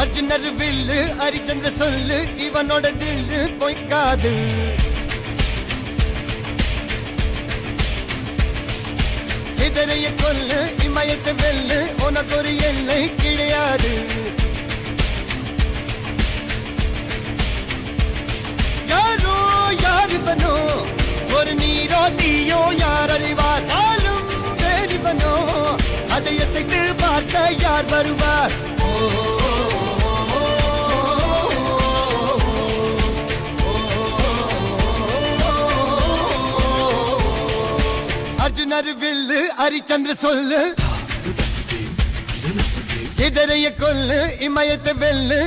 அர்ஜுனர் வில்லு ஹரிச்சந்திர சொல்லு இவனோட தில்லு பொய்க்காது. இதரைய கொல்லு இமயத்தை வெல்லு உனக்கு ஒரு எல்லை கிடையாது. யாரோ யார் இவனோ ஒரு நீரோ தீயோ யார் அறிவார். நாளும் வேறிவனோ அதை அசைத்து பார்க்க யார் வருவார். அர்ஜுனர் வில்லு ஹரிச்சந்திர சொல்லு இதரைய கொல்லு இமயத்தை வெல்லு